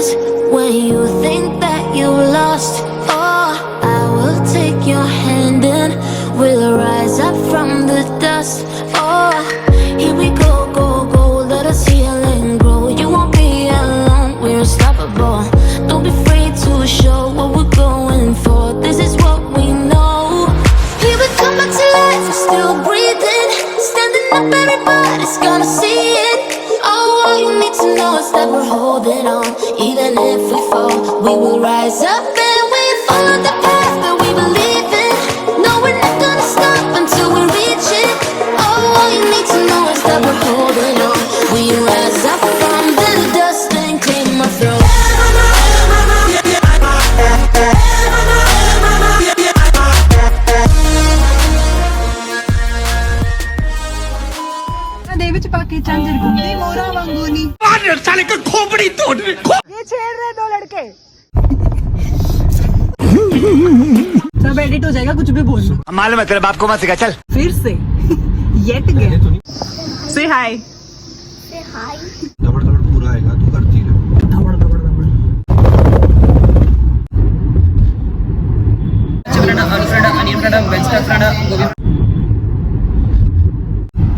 helpless when you think that you lost. Oh, I will take your hand and we'll rise up from the dust. Oh, here we go, go, go, let us heal and grow. You won't be alone, we're unstoppable. Don't be afraid to show what we're going for. This is what we know. Here we come back to life, we're still breathing. Standing up, everybody's gonna see it. Oh, all you need to know is that we're holding on. Even if we fall, we will rise up and we follow the path that we believe in. No, we're not gonna stop until we reach it. Oh, all you need to know is that we're holding on. We rise up from the dust and claim our throne. देवी पाके चांदर घूमती मोरा वांगूनी साले का खोपड़ी तोड़ ये छेड़ रहे दो लड़के सब एडिट हो जाएगा कुछ भी बोल लो मालूम है तेरे बाप को मत सिखा चल फिर से येट गए से हाय दबड़ दबड़ पूरा आएगा तू करती रहे धबड़ धबड़ धबड़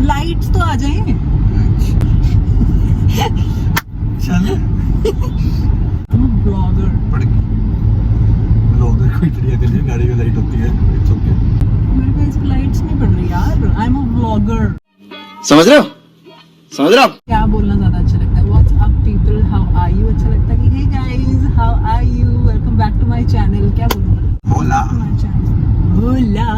लाइट्स तो आ जाए चल ब्लॉगर पड़ गई ब्लॉगर को इतनी अकल है गाड़ी में लाइट होती है इट्स ओके मेरे को इसकी लाइट्स नहीं पड़ रही यार आई एम अ ब्लॉगर समझ रहे हो क्या बोलना ज्यादा अच्छा लगता है what's up people how are you अच्छा लगता है कि hey guys how are you welcome back to my channel क्या बोलूंगा होला माय चैनल होला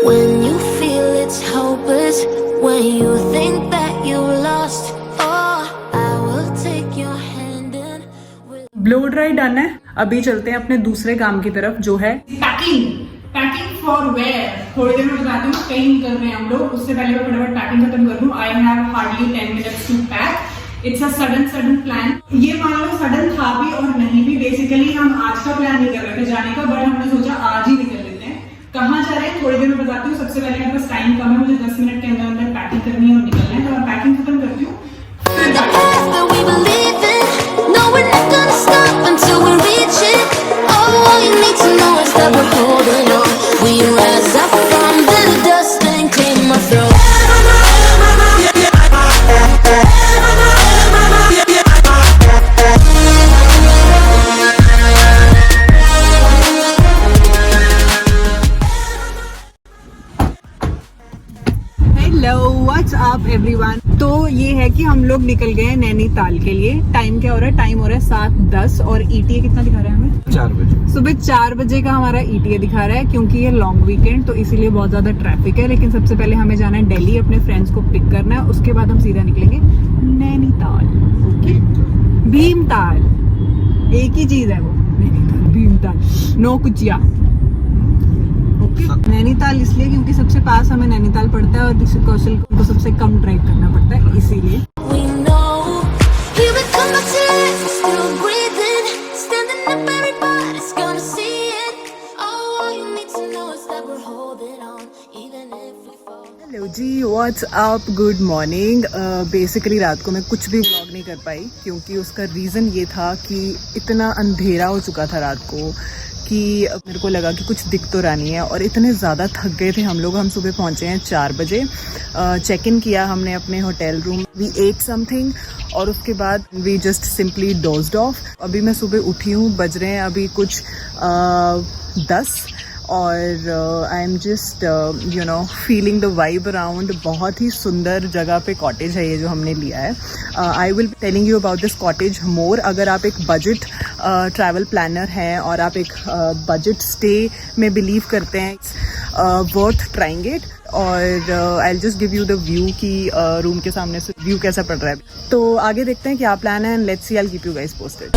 When you feel it's hopeless, when you think that you lost, oh, I will take your hand and we'll... blow dry done है अभी चलते हैं अपने दूसरे काम की तरफ जो है पैकिंग फॉर वेयर थोड़ी देर में बताती हूँ कहीं निकल रहे हैं हम लोग उससे पहले मैं फटाफट पैकिंग खत्म कर दूँ I have hardly 10 minutes to pack it's a sudden plan ये मान लो सडन था भी और नहीं भी बेसिकली हम आज का प्लान नहीं कर रहे थे जाने का बट हमने सोचा आज ही निकल लेते हैं कहाँ जा रहे हैं थोड़ी देर में बताती हूँ सबसे पहले मेरे पास टाइम कम है मुझे 10 मिनट के अंदर अंदर पैकिंग करनी है और निकलना है तो मैं पैकिंग खत्म करती हूँ The path that we believe in. No, we're not gonna stop until we reach it. Oh, all you need to know is that we're holding on. We rise up from the dust and claim our throne. Hello what's up everyone तो ये है कि हम लोग निकल गए हैं नैनीताल के लिए टाइम क्या हो रहा है टाइम हो रहा है 7:10 और ईटीए कितना दिखा रहा है हमें 4 बजे सुबह 4 बजे का हमारा ईटीए दिखा रहा है क्योंकि ये लॉन्ग वीकेंड तो इसीलिए बहुत ज्यादा ट्रैफिक है लेकिन सबसे पहले हमें जाना है दिल्ली अपने फ्रेंड्स को पिक करना है उसके बाद हम सीधा निकलेंगे नैनीताल ओके भीमताल एक ही चीज है वो नैनीताल भीमताल नो कुचिया नैनीताल इसलिए क्योंकि सबसे पास हमें नैनीताल पड़ता है और ऋषि कौशल को सबसे कम ड्राइव करना पड़ता है इसीलिए We know. Here we come back to life, we're still breathing. Standing up, everybody's gonna see it. Oh, all you need to know is that we're holding on, even if we fall. Hello जी what's up good morning basically रात को मैं कुछ भी vlog नहीं कर पाई क्योंकि उसका रीज़न ये था कि इतना अंधेरा हो चुका था रात को कि मेरे को लगा कि कुछ दिख तो रहा नहीं है और इतने ज़्यादा थक गए थे हम लोग हम सुबह पहुँचे हैं 4 बजे चेक इन किया हमने अपने hotel room we ate something और उसके बाद we just simply dozed off अभी मैं सुबह उठी हूँ बज रहे हैं अभी कुछ 10 और I am just you know feeling the vibe around बहुत ही सुंदर जगह पे कॉटेज है ये जो हमने लिया है I will telling you about this cottage more अगर आप एक बजट ट्रैवल प्लानर हैं और आप एक बजट स्टे में बिलीव करते हैं वर्थ ट्राइंग इट और I just give you the view की रूम के सामने से व्यू कैसा पड़ रहा है तो आगे देखते हैं क्या प्लान है and let's see I will keep you guys posted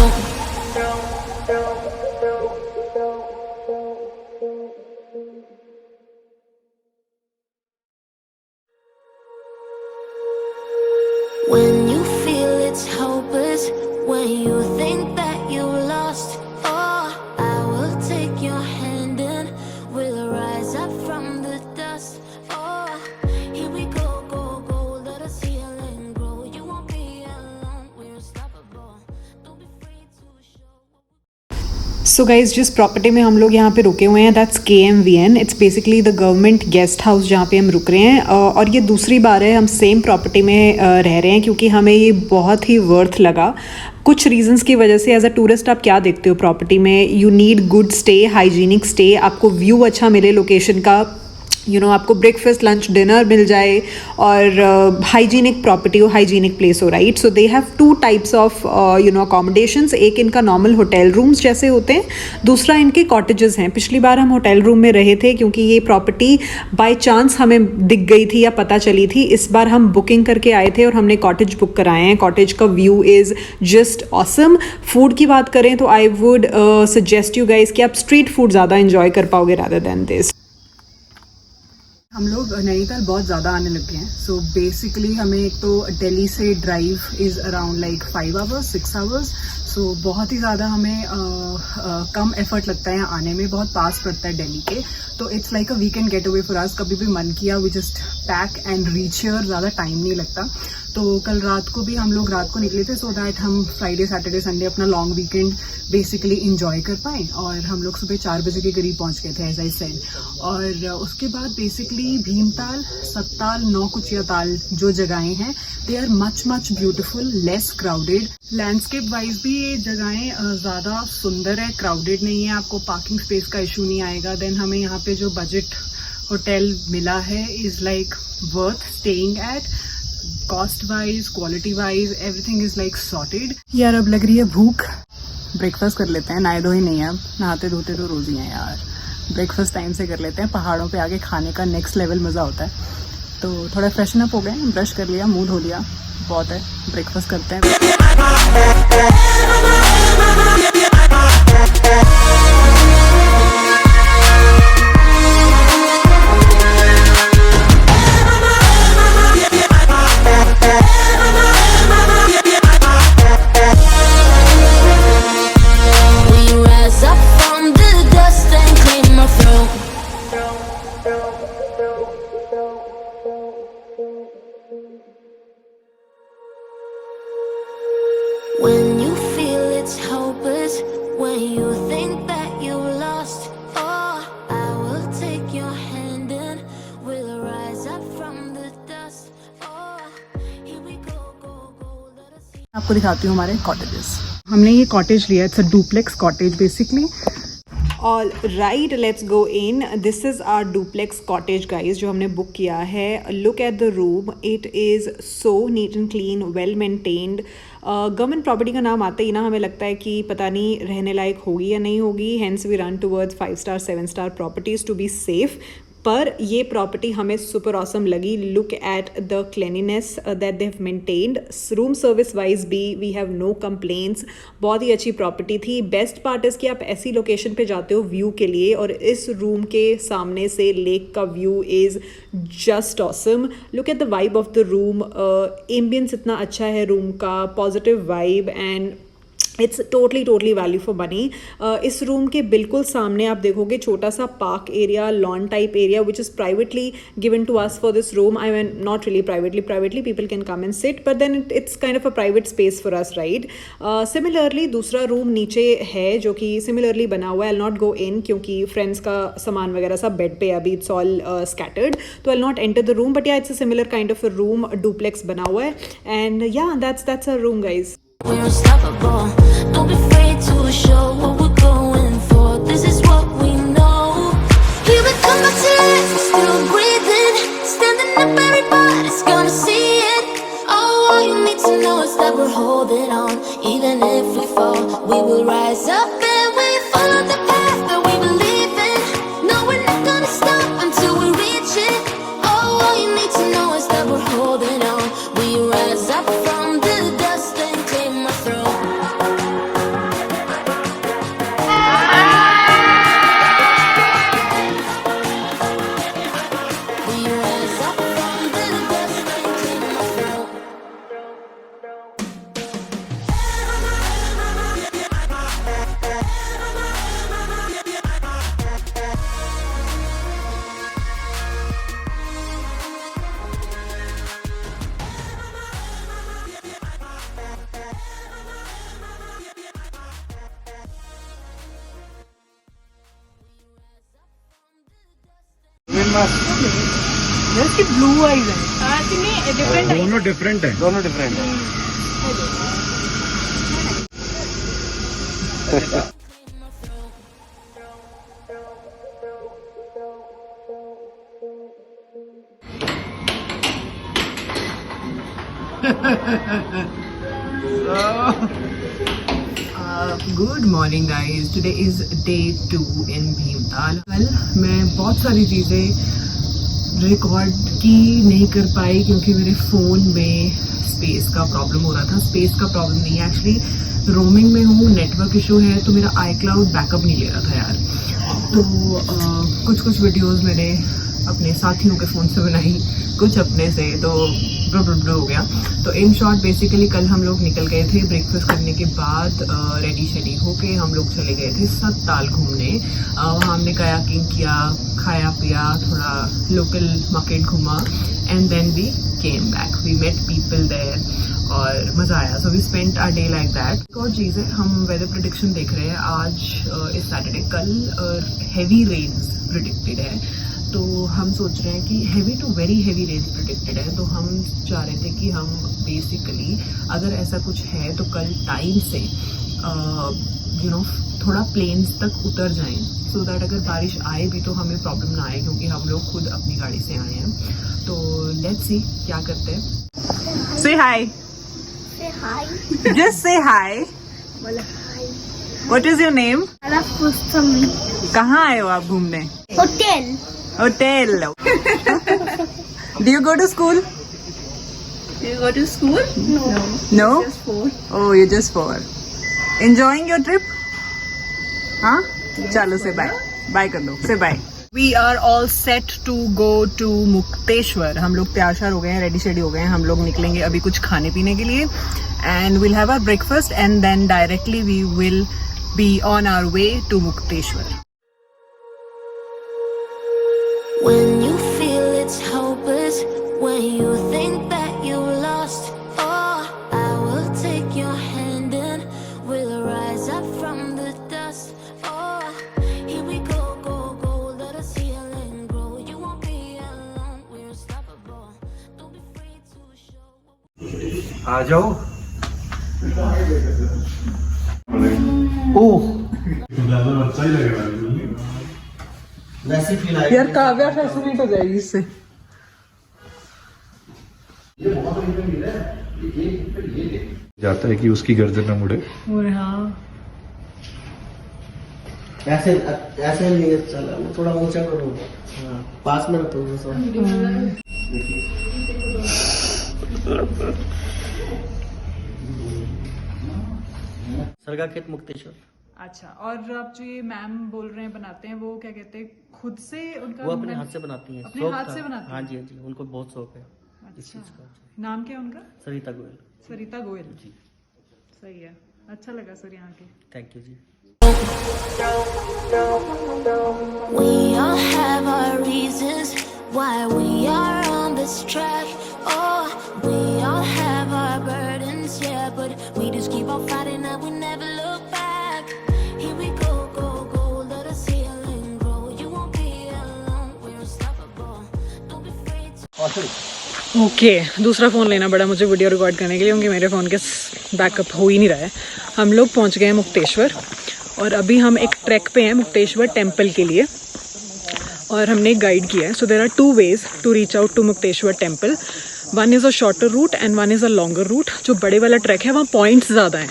When you feel it's hopeless, when you think that you lost, oh, I will take your hand and we'll rise up from the dust. Oh, here we go, go, go, let us heal and grow. So guys जिस property में हम लोग यहाँ पे रुके हुए हैं that's KMVN. It's basically the government guest house जहाँ पे हम रुक रहे हैं और ये दूसरी बार है हम सेम प्रॉपर्टी में रह रहे हैं क्योंकि हमें ये बहुत ही वर्थ लगा. कुछ रीजंस की वजह से. एज अ टूरिस्ट आप क्या देखते हो प्रॉपर्टी में? You need good stay, hygienic stay, आपको व्यू अच्छा मिले लोकेशन का, आपको ब्रेकफास्ट लंच डिनर मिल जाए और हाइजीनिक प्रॉपर्टी हो, हाइजीनिक प्लेस हो, right. So they have 2 types of accommodations. एक इनका नॉर्मल होटल रूम्स जैसे होते हैं, दूसरा इनके कॉटेजेस हैं. पिछली बार हम होटल रूम में रहे थे क्योंकि ये प्रॉपर्टी बाय चांस हमें दिख गई थी या पता चली थी. इस बार हम बुकिंग करके आए थे और हमने कॉटेज बुक कराए हैं. कॉटेज का view is just awesome. Food की बात करें तो I would suggest you guys कि आप स्ट्रीट फूड ज़्यादा इंजॉय कर पाओगे रादर देन दिस. हम लोग नैनीताल बहुत ज़्यादा आने लग गए हैं. सो बेसिकली हमें एक तो दिल्ली से drive is around like 5 hours 6 hours. So बहुत ही ज़्यादा हमें कम एफर्ट लगता है यहाँ आने में. बहुत पास पड़ता है दिल्ली के. तो it's like a weekend get away for us. कभी भी मन किया we just pack and reach here. ज़्यादा टाइम नहीं लगता. तो कल रात को भी हम लोग रात को निकले थे सो दैट हम फ्राइडे सैटरडे संडे अपना लॉन्ग वीकेंड बेसिकली इंजॉय कर पाएँ. और हम लोग सुबह 4 बजे के करीब पहुँच गए थे एज आई सेड. और उसके बाद बेसिकली भीमताल, सत्ताल, नौकुचिया ताल जो जगहें हैं they are much beautiful, less crowded. Landscape wise भी ये जगहें ज़्यादा सुंदर है, क्राउडेड नहीं है. आपको पार्किंग स्पेस का इशू नहीं आएगा. देन हमें यहाँ पे जो बजट होटल मिला है is like worth staying at. Cost wise, quality wise, everything is like sorted. यार अब लग रही है भूख. ब्रेकफास्ट कर लेते हैं. नहाए धोए नहीं है अब, नहाते धोते तो रोज़ ही हैं यार. ब्रेकफास्ट टाइम से कर लेते हैं. पहाड़ों पे आके खाने का नेक्स्ट लेवल मज़ा होता है. तो थोड़ा फ्रेशन अप हो गए, ब्रश कर लिया, मुंह धो लिया, बहुत है. ब्रेकफास्ट करते हैं. When you feel it's hopeless, when you think that you lost, oh, I will take your hand and we'll rise up from the dust. Oh, here we go, let us see. आपको दिखाती हूँ हमारे cottages. हमने ये cottage लिया. It's a duplex cottage basically. All right, let's go in. This is our duplex cottage guys जो हमने book किया है. Look at the room. It is so neat and clean, well maintained. Government property का नाम आते ही ना हमें लगता है कि पता नहीं रहने लायक होगी या नहीं होगी. Hence we run towards 5 star 7 star properties to be safe. पर ये प्रॉपर्टी हमें सुपर ऑसम लगी. Look at the cleanliness that they have maintained. Room service wise भी वी हैव नो कंप्लेंट्स. बहुत ही अच्छी प्रॉपर्टी थी. बेस्ट पार्ट इज़ कि आप ऐसी लोकेशन पे जाते हो व्यू के लिए और इस रूम के सामने से लेक का view is just awesome. Look at the vibe of the room. Ambience इतना अच्छा है रूम का, positive vibe and it's totally value for money. इस रूम के बिल्कुल सामने आप देखोगे छोटा सा park area, lawn type area which is privately given to us for this room. I mean not really privately people can come and sit but then it's kind of a private space for us, right. Similarly दूसरा room नीचे है जो कि similarly बना हुआ है. आई not go इन क्योंकि friends का सामान वगैरह सब बेड पे अभी इट्स ऑल स्कैटर्ड, तो I not enter the room. But yeah it's a similar kind of a room, duplex बना हुआ है. And yeah that's a room guys. We're unstoppable. Don't be afraid to show what we're going for. This is what we know. Here we come back to life. We're still breathing, standing up. Everybody's gonna see it. Oh, all you need to know is that we're holding on. Even if we fall, we will rise up and we follow the path that we believe in. No, we're not gonna stop until we reach it. Oh, all you need to know is that we're holding on. We rise up from the dust and claim our throne. We rise up from the dust and claim our throne. इसकी blue eyes है। दोनों different है। दोनों different है। Good morning guys, today is day 2 इन भीमताल। कल मैं बहुत सारी चीज़ें रिकॉर्ड की नहीं कर पाई क्योंकि मेरे फ़ोन में स्पेस का प्रॉब्लम हो रहा था। स्पेस का प्रॉब्लम नहीं है, एक्चुअली रोमिंग में हूँ, नेटवर्क इशू है, तो मेरा iCloud बैकअप नहीं ले रहा था यार। तो कुछ वीडियोस मैंने अपने साथियों के फ़ोन से बनाई, कुछ अपने से, तो ब्लू हो गया। तो इन शॉर्ट बेसिकली कल हम लोग निकल गए थे ब्रेकफास्ट करने के बाद, रेडी शेडी होके हम लोग चले गए थे सत्ताल घूमने। वहाँ हमने कायाकिंग किया, खाया पिया, थोड़ा लोकल मार्केट घूमा, and then we came back. We met people there और मज़ा आया। So we spent our day like that. एक और चीज़ है, हम वेदर प्रेडिक्शन देख रहे हैं, आज इस सैटरडे, कल हैवी रेन्स प्रिडिक्टेड है। तो हम सोच रहे हैं कि heavy to very heavy rains predicted है, तो हम चाह रहे थे कि हम बेसिकली अगर ऐसा कुछ है तो कल टाइम से थोड़ा प्लेन्स तक उतर जाएं, सो दैट अगर बारिश आए भी तो हमें प्रॉब्लम ना आए, क्योंकि हम लोग खुद अपनी गाड़ी से आए हैं। तो लेट्स सी क्या करते हैं। से hi, just say hi. What is your name? कहाँ आए हो आप घूमने? Hotel. Hotel. Do you go to school? Do you go to school? No. No? Just 4. Oh, you're just 4. Enjoying your trip? हाँ? चलो से बाय बाय कर दो, से bye. We are all set to go to Mukteshwar. हम लोग तैयार श्यार हो गए हैं, रेडी शेडी हो गए हैं। हम लोग निकलेंगे अभी कुछ खाने पीने के लिए, and we'll have our breakfast and then directly we will be on our way to Mukteshwar. When you feel it's hopeless, when you think that you lost, oh, I will take your hand and we'll rise up from the dust. Oh, here we go, go, go, let us heal and grow. You won't be alone, we're unstoppable. Don't be afraid to show. आ जाओ। ओह, अच्छा ही लगेगा। वैसी feel I यार Kavya fascinate हो जाएगी इससे। जाता है कि उसकी गर्दन न मुड़े। और हाँ, ऐसे ऐसे नहीं चला, वो थोड़ा ऊंचा करो, पास में रखो उसको। सरगा खेत मुक्तेश्वर। अच्छा। और आप जो ये मैम बोल रहे हैं बनाते हैं, वो क्या कहते हैं, खुद से उनका वो अपने हाथ से बनाती हैं। अपने शौक हाथ था। से बनाती हैं? हाँ जी, हाँ जी, उनको बहुत शौक है इस अच्छा। चीज का। नाम क्या है उनका? सरिता गोयल सरिता गोयल जी। सही है, अच्छा लगा सर यहाँ के। थैंक यू जी। We all have our reasons why we are on this track. Oh, we all have our burdens, yeah, but we just keep on fighting and we never look back. Here we go, go, go, let us heal and grow. You won't be alone, we're unstoppable. Don't be afraid to. Okay, दूसरा phone लेना पड़ा मुझे video record करने के लिए, क्योंकि मेरे phone के बैकअप हो ही नहीं रहा है। हम लोग पहुंच गए हैं मुक्तेश्वर और अभी हम एक ट्रैक पे हैं मुक्तेश्वर टेम्पल के लिए, और हमने एक गाइड किया है। So there are 2 ways to reach out to Mukteshwar temple. One is a shorter route and one is a longer route. जो बड़े वाला ट्रैक है वहाँ पॉइंट्स ज़्यादा हैं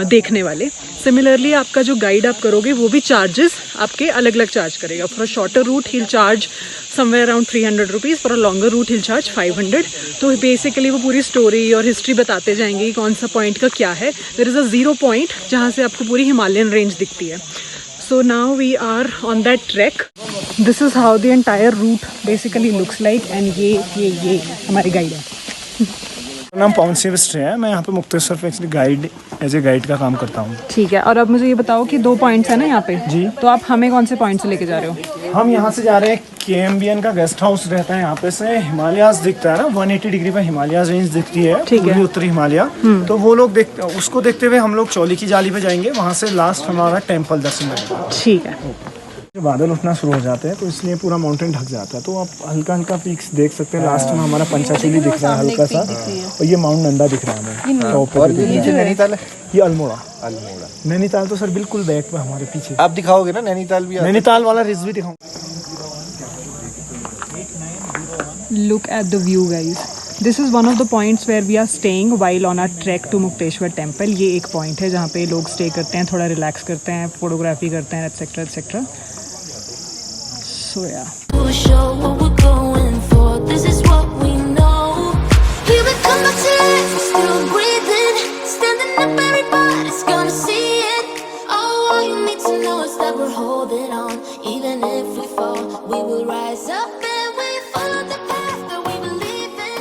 देखने वाले। सिमिलरली आपका जो गाइड आप करोगे वो भी चार्जेस आपके अलग अलग चार्ज करेगा। For a shorter route he charge somewhere around 300 rupees, for a longer route he charge 500। तो बेसिकली वो पूरी स्टोरी और हिस्ट्री बताते जाएंगे कि कौन सा पॉइंट का क्या है। देयर इज़ अ 0 पॉइंट जहाँ से आपको पूरी हिमालयन रेंज दिखती है। So now we are on that trek. This is how the entire route basically looks like, and ये हमारी गाइड है। मेरा नाम पवन सिंह मिस्ट्री है। मैं यहाँ पे मुक्तेश्वर पे actually guide as a guide का काम करता हूँ। ठीक है, और अब मुझे ये बताओ कि 2 पॉइंट्स है ना यहाँ पे जी। तो आप हमें कौन से पॉइंट से लेके जा रहे हो? हम यहाँ से जा रहे हैं, KMBN का गेस्ट हाउस रहता है यहाँ पे से हिमालयाज दिखता है ना, 180 डिग्री पे हिमालयाज रेंज दिखती है, ठीक है। पूर्वी उत्तरी हिमालय। तो वो लोग उसको देखते हुए हम लोग चौली की जाली पे जाएंगे, वहाँ से लास्ट हमारा टेम्पल दर्शन करेंगे। ठीक है, बादल उठना शुरू हो जाते हैं तो इसलिए पूरा माउंटेन ढक जाता है, तो आप हल्का हल्का पीक्स देख सकते हैं। लास्ट में हमारा पंचाचूली दिख रहा है हल्का सा, और ये माउंट नंदा दिख रहा है हमें। और ये नीचे नैनीताल है। ये अल्मोड़ा। अल्मोड़ा नैनीताल तो सर बिल्कुल बैक पे हमारे पीछे। आप दिखाओगे ना नैनीताल भी? नैनीताल वाला रिज भी दिखाऊं। Look at the view, guys. This is one of the points where we are staying while on our trek to Mukteshwar temple. ये एक पॉइंट है जहाँ पे लोग स्टे करते हैं, थोड़ा रिलैक्स करते हैं, फोटोग्राफी करते हैं, एटसेट्रा एटसेट्रा। सो या To show what we're going for. This is what we know. Here we come back to life. We're still breathing, standing up. Everybody's gonna see it. Oh, all you need to know is that we're holding on. Even if we fall, we will rise up and we follow the path that we believe in.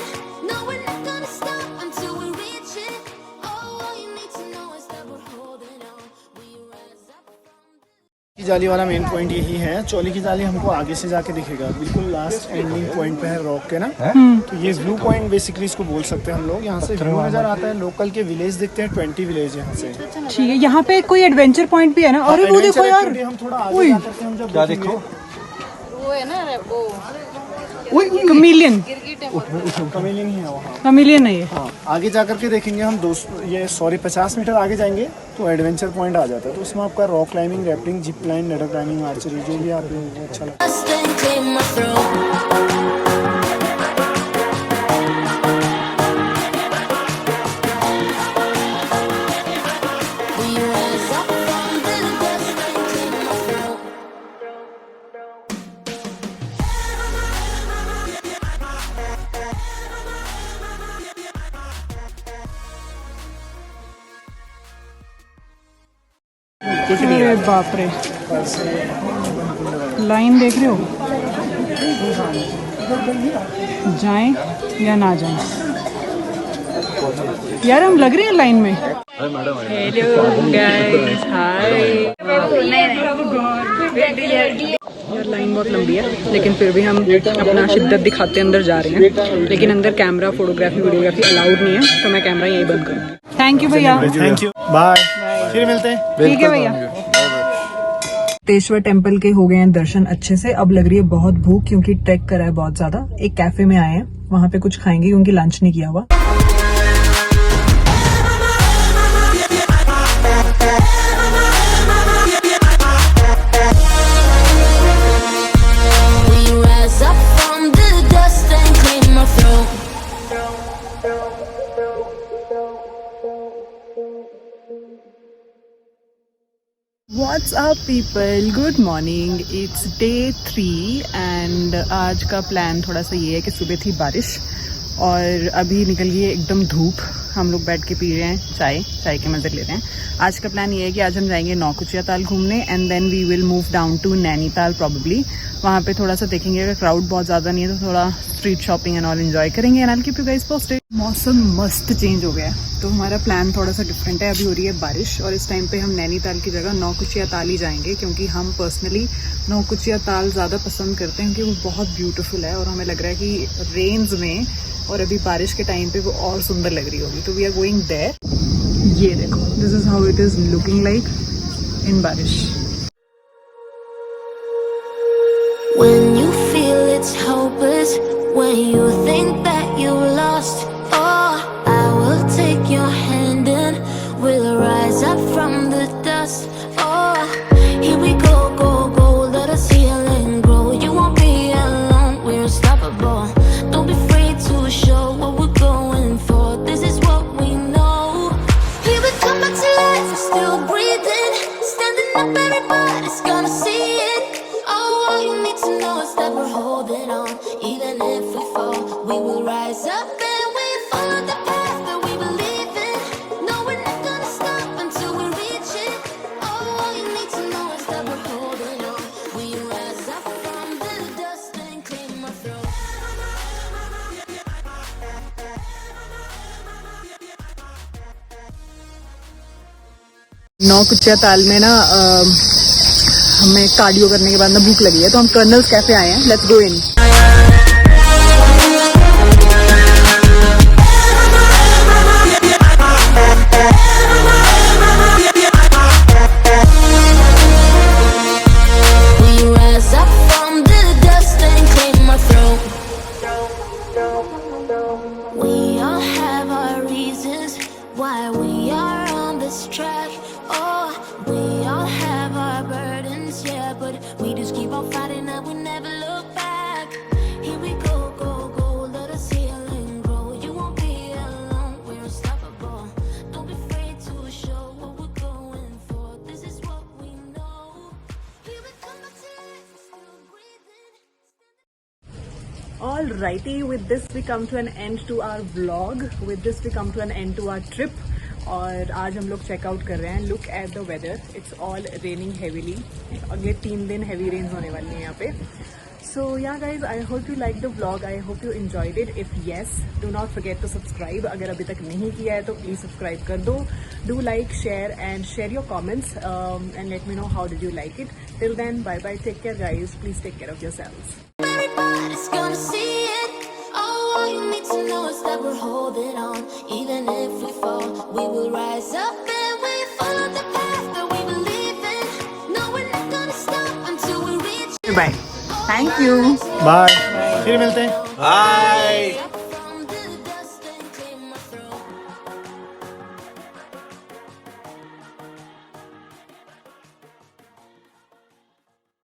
No, we're not gonna stop until we reach it. Oh, all you need to know is that we're holding on. We rise up from की जाली वाला main point यही है। चौली की जाली हमको आगे से जाके दिखेगा, बिल्कुल लास्ट एंडिंग पॉइंट पे है रॉक के ना। तो ये व्यू पॉइंट बेसिकली इसको बोल सकते हैं हम लोग। यहाँ से व्यू नजर आता है, लोकल के विलेज दिखते हैं, 20 विलेज यहाँ से। ठीक है, यहाँ पे कोई एडवेंचर पॉइंट भी है ना? अरे वो देखो यार, हम थोड़ा आगे जाकर के हम जब क्या देखो? कमीलियन। कमेलियन ही है वहाँ। कमीलियन है ये। हाँ, आगे जाकर के देखेंगे हम 50 मीटर आगे जाएंगे तो एडवेंचर पॉइंट आ जाता है। तो उसमें आपका rock climbing, rappelling, zip line, ladder climbing, archery, जो भी आप लोगों को अच्छा लगता है। dust and clear my throat. We rise up from the dust and clear my throat. अरे बाप रे, लाइन देख रहे हो? जाएं या ना जाएं? यार हम लग रहे हैं लाइन में। हेलो गाइस, हाय। यार लाइन बहुत लंबी है, लेकिन फिर भी हम अपना शिद्दत दिखाते अंदर जा रहे हैं। लेकिन अंदर कैमरा, फोटोग्राफी, वीडियोग्राफी अलाउड नहीं है, तो मैं कैमरा यहीं बंद करूँगी। थैंक यू भैया। थैंक यू, बाय, फिर मिलते हैं। ठीक है भैया। मुक्तेश्वर टेम्पल के हो गए हैं दर्शन अच्छे से। अब लग रही है बहुत भूख, क्योंकि ट्रैक करा है बहुत ज्यादा। एक कैफे में आए हैं, वहां पे कुछ खाएंगे क्योंकि लंच नहीं किया हुआ। We rise up from the dust and clear my throat. What's up people, good morning. It's day 3 and आज का प्लान थोड़ा सा ये है कि सुबह थी बारिश और अभी निकल गई है एकदम धूप। हम लोग बैठ के पी रहे हैं चाय के मज़े ले रहे हैं। आज का प्लान ये है कि आज हम जाएंगे नौकुचिया ताल घूमने and then we will move down to Nainital probably. वहाँ पे थोड़ा सा देखेंगे, अगर क्राउड बहुत ज़्यादा नहीं है तो थोड़ा street shopping and all enjoy करेंगे। And I keep you guys posted. मौसम मस्त चेंज हो गया है, तो हमारा प्लान थोड़ा सा डिफरेंट है। अभी हो रही है बारिश और इस टाइम पे हम नैनीताल की जगह नौकुचिया ताल ही जाएंगे, क्योंकि हम पर्सनली नौकुचिया ताल ज़्यादा पसंद करते हैं, क्योंकि वो बहुत ब्यूटीफुल है और हमें लग रहा है कि रेन्स में और अभी बारिश के टाइम पे वो और सुंदर लग रही होगी। तो वी आर गोइंग देयर। ये देखो, this is how it is looking like in बारिश। When you feel it's hopeless, when you think that you lost, oh, I will take your hand and we'll rise up from the dust. Oh, here we go, go, go, let us heal and grow. You won't be alone, we're unstoppable. Don't be afraid to show what we're going for. This is what we know. Here we come back to life, we're still breathing, standing up, everybody's gonna see it. All you need to know is that we're holding on. Even if we fall, we will rise up and we follow the path that we believe in. No, we're not gonna stop until we reach it. All you need to know is that we're holding on. We rise up from the dust and clear my throat. Naukuchiya ताल में ना हमें cardio करने के बाद ना भूख लगी है, तो हम कर्नल्स कैफे आए हैं। Let's go in. We Alrighty, with this we come to an end to our vlog. With this we come to an end to our trip. और आज हम लोग चेकआउट कर रहे हैं. Look at the weather, it's all raining heavily. अगले 3 दिन heavy rains होने वाली हैं यहाँ पे. So yeah guys, I hope you liked the vlog. I hope you enjoyed it. If yes, do not forget to subscribe. अगर अभी तक नहीं किया है तो please subscribe कर दो. Do like, share and share your comments and let me know how did you like it. Till then, bye bye. Take care guys. Please take care of yourselves. Everybody's gonna see it. All you need to know is that we're holding on. Even if we fall, we will rise up and we follow the path that we believe in. No, we're not gonna stop until we reach. Bye. Thank you. Bye, फिर मिलते हैं. Bye.